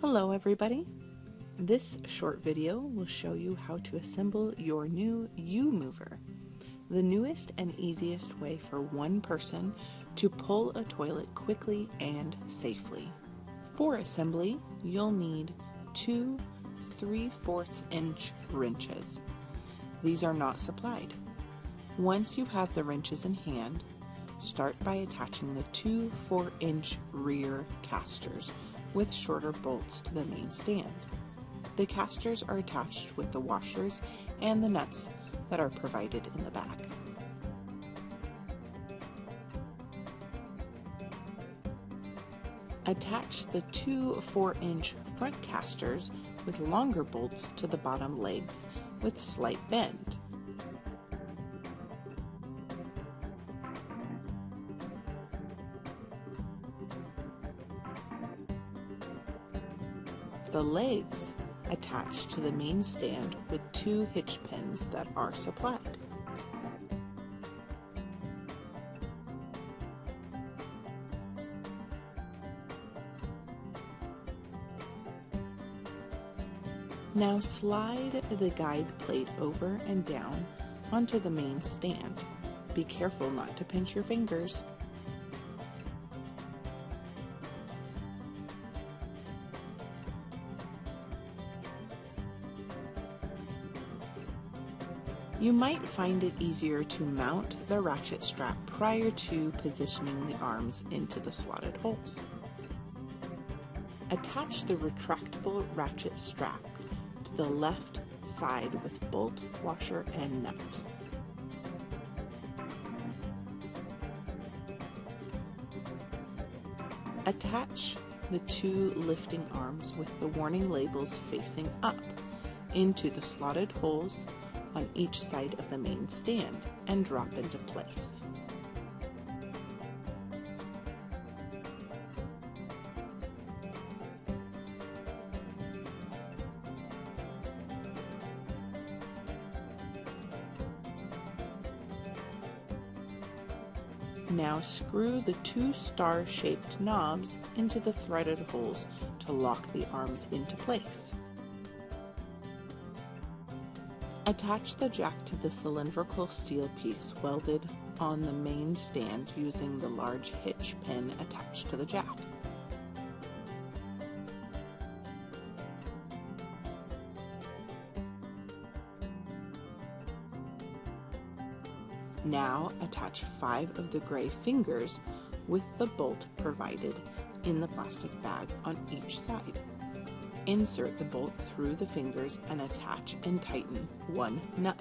Hello everybody! This short video will show you how to assemble your new U-Mover, the newest and easiest way for one person to pull a toilet quickly and safely. For assembly, you'll need two 3/4 inch wrenches. These are not supplied. Once you have the wrenches in hand, start by attaching the two 4-inch rear casters with shorter bolts to the main stand. The casters are attached with the washers and the nuts that are provided in the back. Attach the two 4-inch front casters with longer bolts to the bottom legs with slight bend. The legs attach to the main stand with two hitch pins that are supplied. Now slide the guide plate over and down onto the main stand. Be careful not to pinch your fingers. You might find it easier to mount the ratchet strap prior to positioning the arms into the slotted holes. Attach the retractable ratchet strap to the left side with bolt, washer, and nut. Attach the two lifting arms with the warning labels facing up into the slotted holes on each side of the main stand and drop into place. Now screw the two star-shaped knobs into the threaded holes to lock the arms into place. Attach the jack to the cylindrical steel piece welded on the main stand using the large hitch pin attached to the jack. Now attach 5 of the gray fingers with the bolt provided in the plastic bag on each side. Insert the bolt through the fingers and attach and tighten one nut.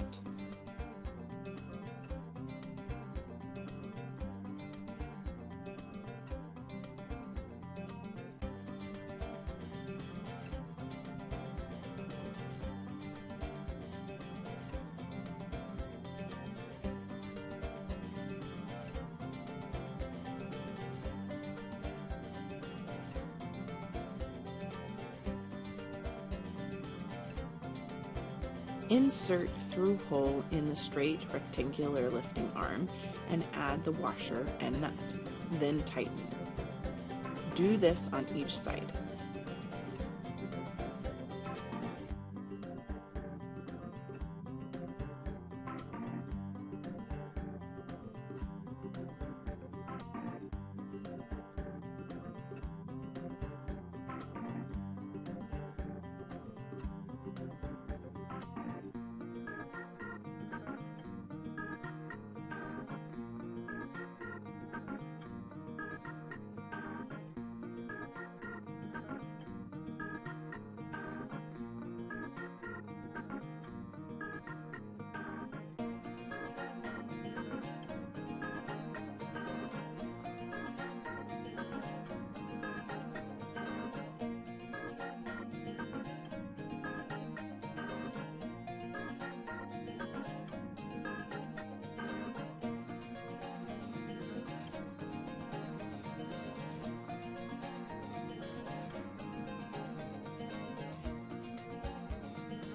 Insert through hole in the straight rectangular lifting arm and add the washer and nut, then tighten. Do this on each side.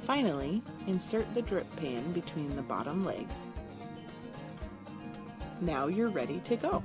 Finally, insert the drip pan between the bottom legs. Now you're ready to go.